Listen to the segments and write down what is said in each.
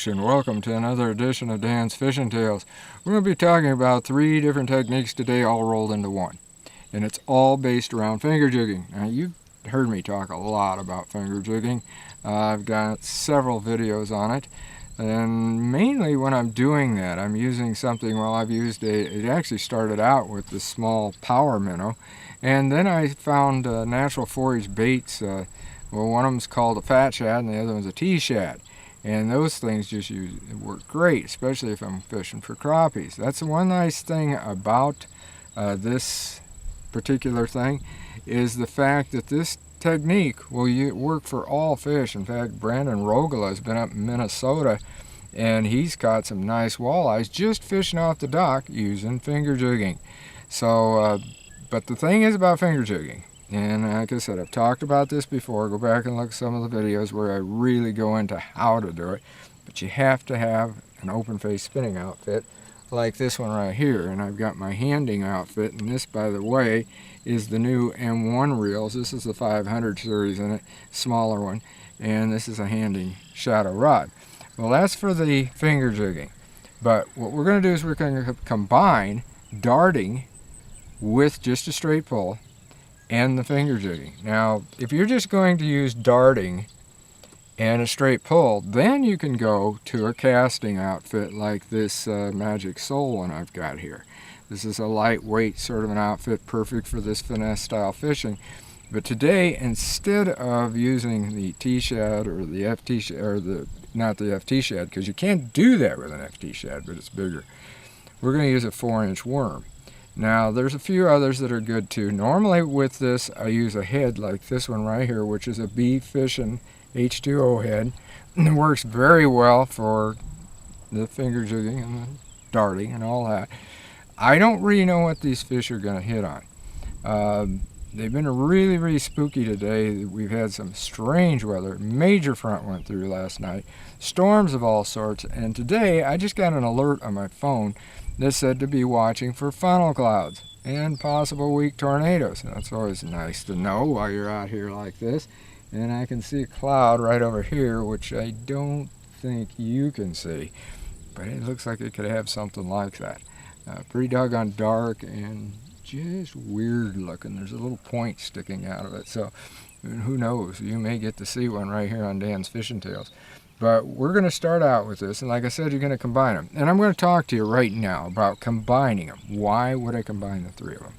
fish, and welcome to another edition of Dan's Fishing Tales. We're going to be talking about 3 different techniques today, all rolled into one. And it's all based around finger jigging. Now, you've heard me talk a lot about finger jigging. I've got several videos on it. And mainly when I'm doing that, I'm using something, well, it actually started out with the small power minnow. And then I found natural forage baits. Well, one of them's called a fat shad and the other one's a T-shad. And those things work great, especially if I'm fishing for crappies. That's the one nice thing about this particular thing, is the fact that this technique will work for all fish. In fact, Brandon Rogala has been up in Minnesota and he's caught some nice walleyes just fishing off the dock using finger jigging. So, but the thing is about finger jigging, and like I said, I've talked about this before. Go back and look at some of the videos where I really go into how to do it. But you have to have an open face spinning outfit like this one right here. And I've got my handing outfit, and this, by the way, is the new M1 reels. This is the 500 series in it, smaller one. And this is a handing shadow rod. Well, that's for the finger jigging. But what we're going to do is we're going to combine darting with just a straight pull and the finger jigging. Now, if you're just going to use darting and a straight pull, then you can go to a casting outfit like this Magic Soul one I've got here. This is a lightweight sort of an outfit, perfect for this finesse style fishing. But today, instead of using the T-shad or the FT shad, or not the FT shad, because you can't do that with an FT shad, but it's bigger, we're going to use a 4-inch worm. Now, there's a few others that are good too. Normally with this, I use a head like this one right here, which is a B Fishing H2O head. And it works very well for the finger jigging and the darting and all that. I don't really know what these fish are going to hit on. They've been really, really spooky today. We've had some strange weather. Major front went through last night. Storms of all sorts. And today, I just got an alert on my phone that said to be watching for funnel clouds and possible weak tornadoes. And that's always nice to know while you're out here like this. And I can see a cloud right over here, which I don't think you can see. But it looks like it could have something like that. Pretty doggone dark and just weird looking. There's a little point sticking out of it. So who knows? You may get to see one right here on Dan's Fishing Tales. But we're going to start out with this, and like I said, you're going to combine them. And I'm going to talk to you right now about combining them. Why would I combine the 3 of them?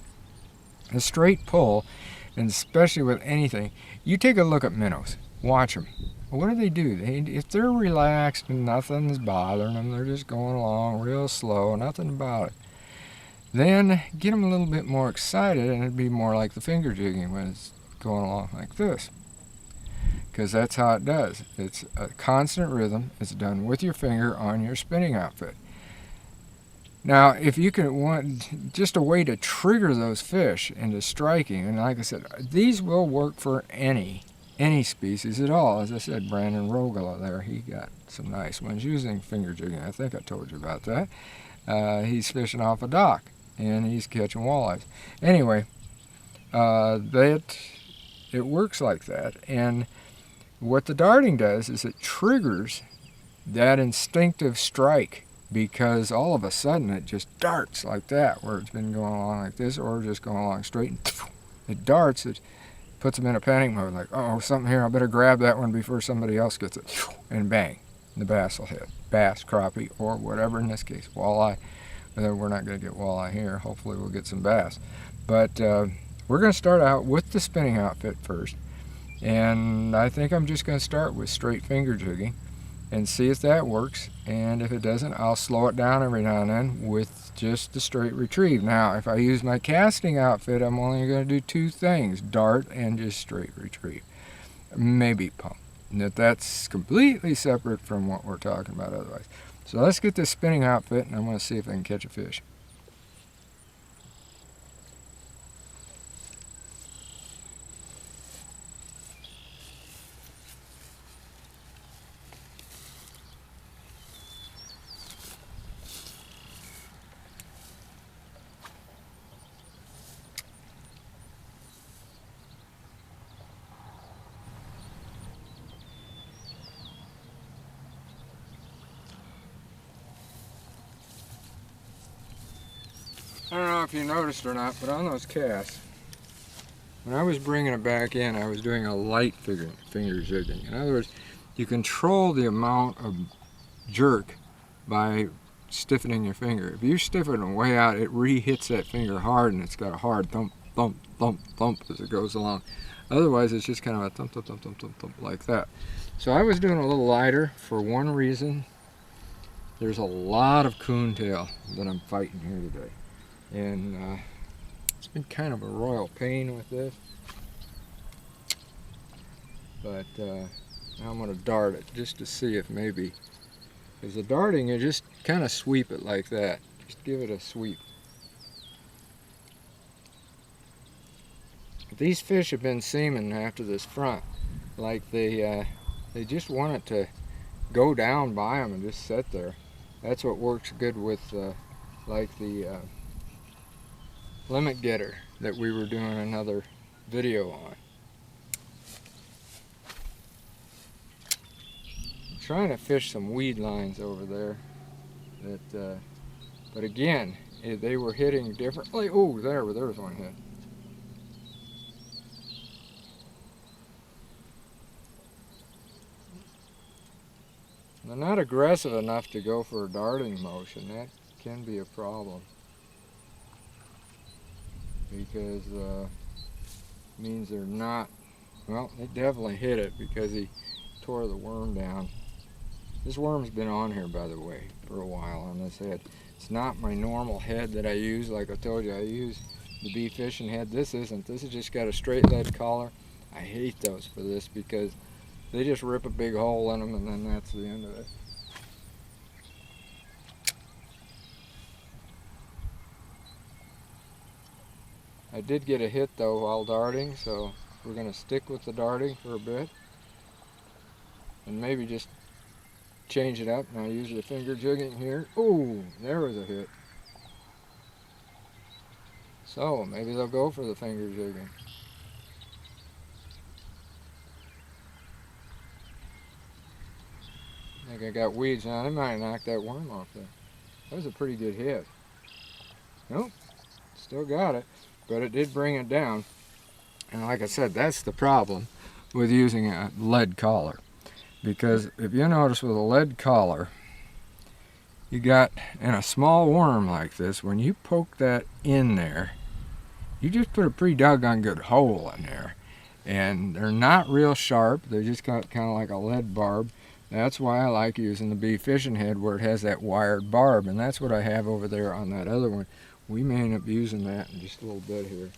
A straight pull, and especially with anything, you take a look at minnows. Watch them. What do? If they're relaxed and nothing's bothering them, they're just going along real slow, nothing about it. Then get them a little bit more excited, and it'd be more like the finger jigging when it's going along like this. Because that's how it does. It's a constant rhythm. It's done with your finger on your spinning outfit. Now, if you can want just a way to trigger those fish into striking, and like I said, these will work for any species at all. As I said, Brandon Rogala there, he got some nice ones using finger jigging. I think I told you about that. He's fishing off a dock, and he's catching walleyes. Anyway, it works like that, and what the darting does is it triggers that instinctive strike, because all of a sudden it just darts like that, where it's been going along like this or just going along straight, and it darts. It puts them in a panic mode, like, oh, something here, I better grab that one before somebody else gets it, and bang, the bass will hit. Bass, crappie, or whatever, in this case, walleye. We're not going to get walleye here. Hopefully we'll get some bass. But we're going to start out with the spinning outfit first. And I think I'm just going to start with straight finger jigging and see if that works. And if it doesn't, I'll slow it down every now and then with just the straight retrieve. Now, if I use my casting outfit, I'm only going to do 2 things, dart and just straight retrieve. Maybe pump. That's completely separate from what we're talking about otherwise. So let's get this spinning outfit, and I'm going to see if I can catch a fish. I don't know if you noticed or not, but on those casts, when I was bringing it back in, I was doing a light finger jigging. In other words, you control the amount of jerk by stiffening your finger. If you stiffen it way out, it re-hits that finger hard, and it's got a hard thump, thump, thump, thump as it goes along. Otherwise, it's just kind of a thump, thump, thump, thump, thump, thump, like that. So I was doing a little lighter for one reason. There's a lot of coontail that I'm fighting here today. And it's been kind of a royal pain with this. But now I'm going to dart it just to see if maybe, because the darting, you just kind of sweep it like that. Just give it a sweep. These fish have been seeming after this front like they just want it to go down by them and just sit there. That's what works good with like the limit getter that we were doing another video on. I'm trying to fish some weed lines over there that but again, they were hitting differently. Oh, there was one hit. They're not aggressive enough to go for a darting motion. That can be a problem, because it means they're not, well, they definitely hit it because he tore the worm down. This worm's been on here, by the way, for a while on this head. It's not my normal head that I use. Like I told you, I use the bee fishing head. This isn't. This has just got a straight lead collar. I hate those for this because they just rip a big hole in them, and then that's the end of it. I did get a hit though while darting, so we're going to stick with the darting for a bit and maybe just change it up. Now use the finger jigging here. Ooh, there was a hit. So maybe they'll go for the finger jigging. I think I got weeds now. They might knock that worm off there. That was a pretty good hit. Nope, still got it, but it did bring it down. And like I said, that's the problem with using a lead collar. Because if you notice with a lead collar, you got, in a small worm like this, when you poke that in there, you just put a pretty doggone good hole in there. And they're not real sharp. They just got kind of like a lead barb. That's why I like using the bee fishing head where it has that wired barb, and that's what I have over there on that other one. We may end up using that in just a little bit here.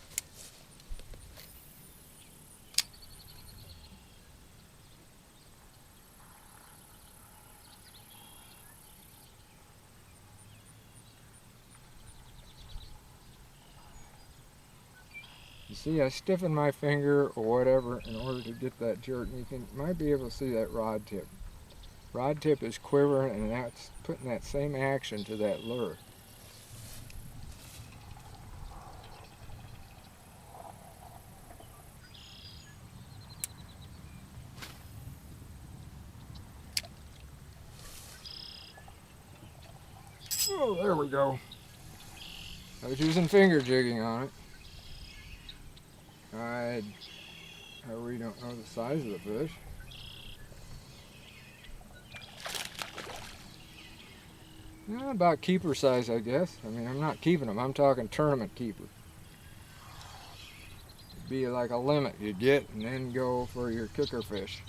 You see, I stiffen my finger or whatever in order to get that jerk, and you might be able to see that rod tip. Rod tip is quivering, and that's putting that same action to that lure. Oh, there we go. I was using finger jigging on it. I really don't know the size of the fish. Yeah, about keeper size, I guess. I mean, I'm not keeping them. I'm talking tournament keeper. It'd be like a limit you get, and then go for your kicker fish.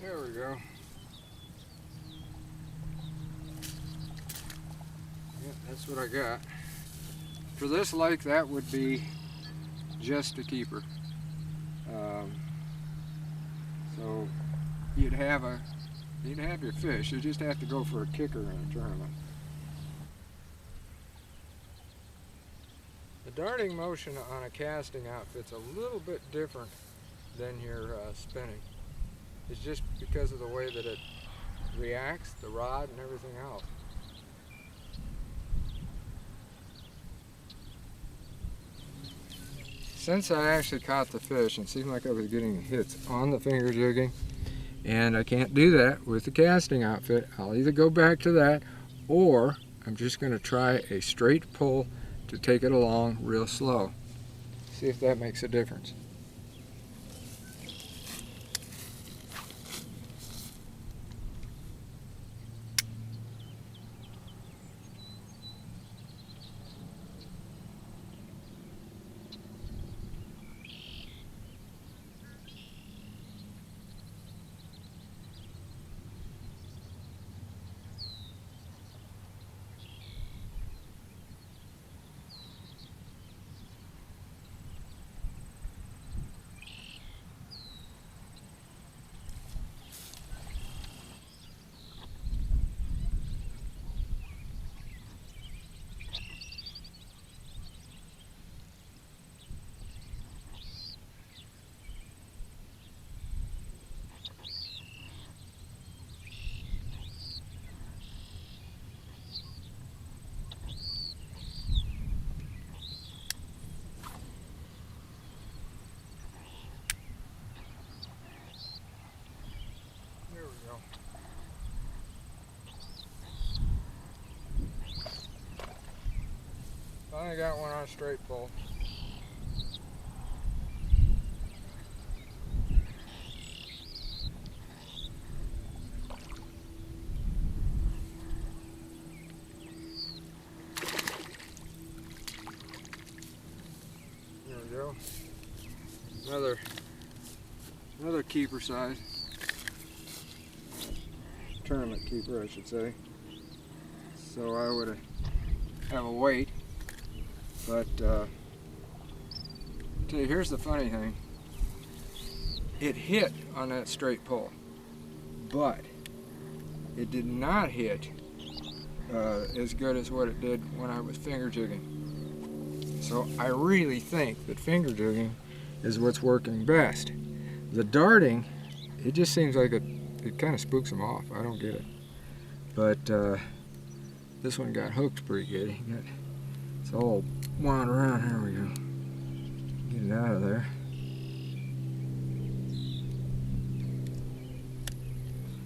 There we go. Yeah, that's what I got. For this lake, that would be just a keeper. So you'd have your fish. You just have to go for a kicker in a tournament. The darting motion on a casting outfit's a little bit different than your spinning. It's just because of the way that it reacts, the rod and everything else. Since I actually caught the fish, it seemed like I was getting hits on the finger jigging, and I can't do that with the casting outfit. I'll either go back to that, or I'm just going to try a straight pull to take it along real slow. See if that makes a difference. Finally got one on a straight pull. There we go. Another keeper size. Tournament keeper, I should say. So I would have a weight. But tell you, here's the funny thing. It hit on that straight pull, but it did not hit as good as what it did when I was finger jigging. So I really think that finger jigging is what's working best. The darting, it just seems like it kind of spooks them off. I don't get it. But this one got hooked pretty good. It's all wound around. Here we go. Get it out of there.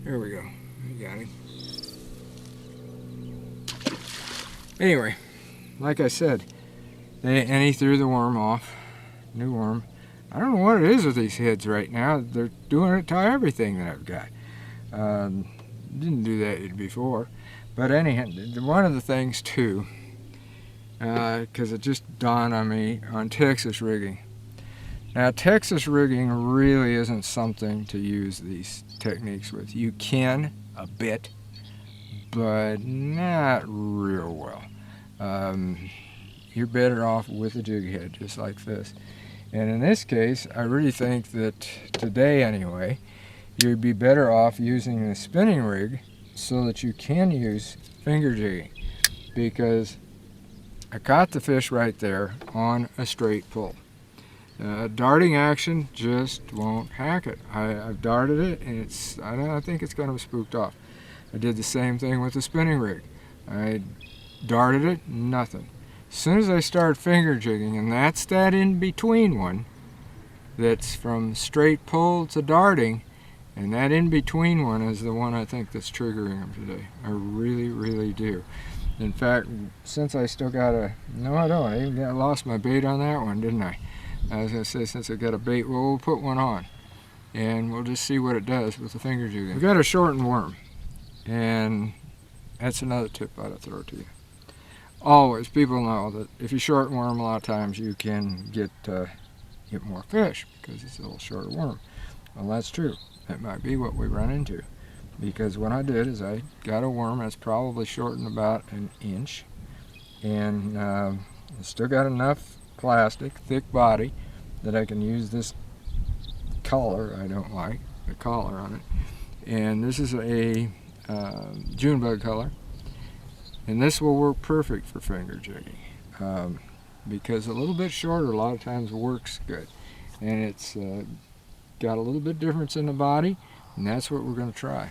There we go. You got him. Anyway, like I said, and he threw the worm off. New worm. I don't know what it is with these heads right now. They're doing it to everything that I've got. Didn't do that before. But anyhow, one of the things too, because it just dawned on me on Texas rigging. Now, Texas rigging really isn't something to use these techniques with. You can a bit, but not real well. You're better off with a jig head, just like this. And in this case, I really think that today anyway, you'd be better off using the spinning rig so that you can use finger jigging, because I caught the fish right there on a straight pull. Darting action just won't hack it. I've darted it, and I think it's kind of spooked off. I did the same thing with the spinning rig. I darted it, nothing. As soon as I start finger jigging, and that's that in-between one, that's from straight pull to darting, and that in-between one is the one I think that's triggering them today. I really, really do. In fact, since I still got no, I don't. I lost my bait on that one, didn't I? I was going to say, since I got a bait, well, we'll put one on, and we'll just see what it does with the finger jigging. We've got a shortened worm, and that's another tip I'd throw to you. Always, people know that if you shorten worm, a lot of times you can get more fish because it's a little shorter worm. Well, that's true. That might be what we run into, because what I did is I got a worm that's probably shortened about an inch, and it's still got enough plastic, thick body, that I can use this collar. I don't like the collar on it, and this is a June bug color, and this will work perfect for finger jigging, because a little bit shorter a lot of times works good, and it's got a little bit difference in the body, and that's what we're going to try.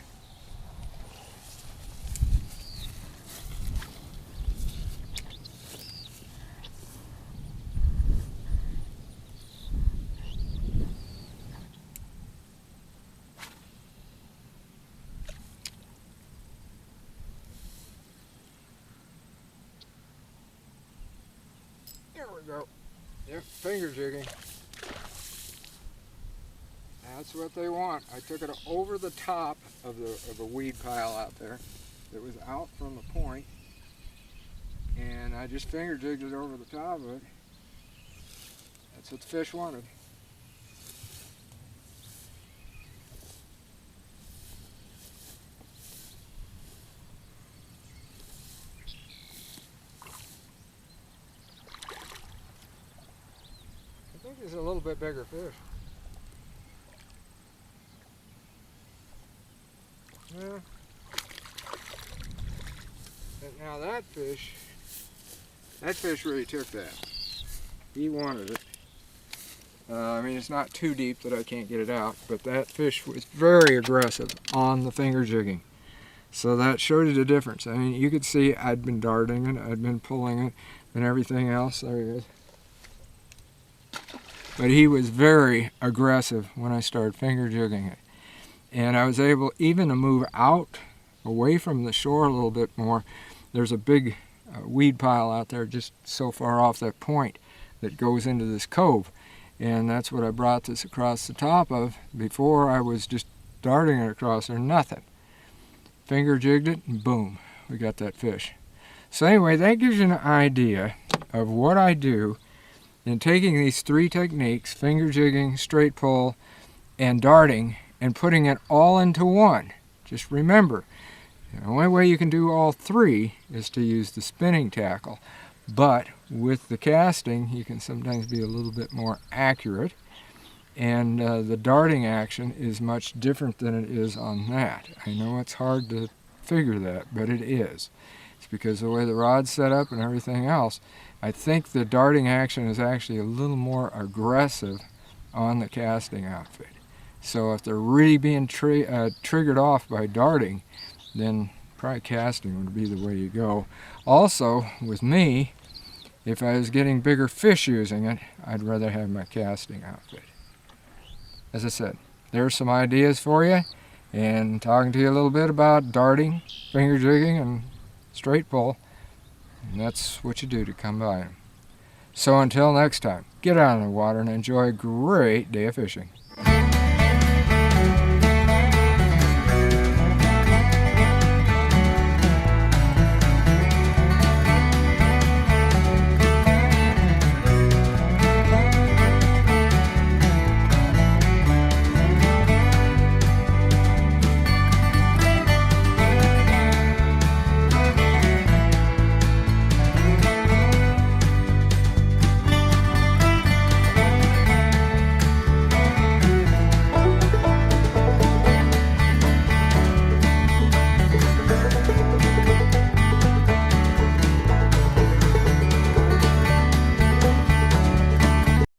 we go. Yep, finger jigging. That's what they want. I took it over the top of the weed pile out there. It was out from the point, and I just finger jigged it over the top of it. That's what the fish wanted. I think he's a little bit bigger fish. Yeah. And now that fish really took that. He wanted it. I mean, it's not too deep that I can't get it out, but that fish was very aggressive on the finger jigging. So that showed you the difference. I mean, you could see I'd been darting it, I'd been pulling it, and everything else. There he is. But he was very aggressive when I started finger jigging it. And I was able even to move out away from the shore a little bit more. There's a big weed pile out there just so far off that point that goes into this cove. And that's what I brought this across the top of. Before, I was just darting it across there, nothing. Finger jigged it, and boom, we got that fish. So anyway, that gives you an idea of what I do in taking these three techniques, finger jigging, straight pull, and darting, and putting it all into one. Just remember, the only way you can do all three is to use the spinning tackle. But with the casting, you can sometimes be a little bit more accurate. And the darting action is much different than it is on that. I know it's hard to figure that, but it is. It's because of the way the rod's set up and everything else. I think the darting action is actually a little more aggressive on the casting outfit. So if they're really being triggered off by darting, then probably casting would be the way you go. Also, with me, if I was getting bigger fish using it, I'd rather have my casting outfit. As I said, there's some ideas for you, and talking to you a little bit about darting, finger jigging, and straight pull. And that's what you do to come by them. So until next time, get out of the water and enjoy a great day of fishing.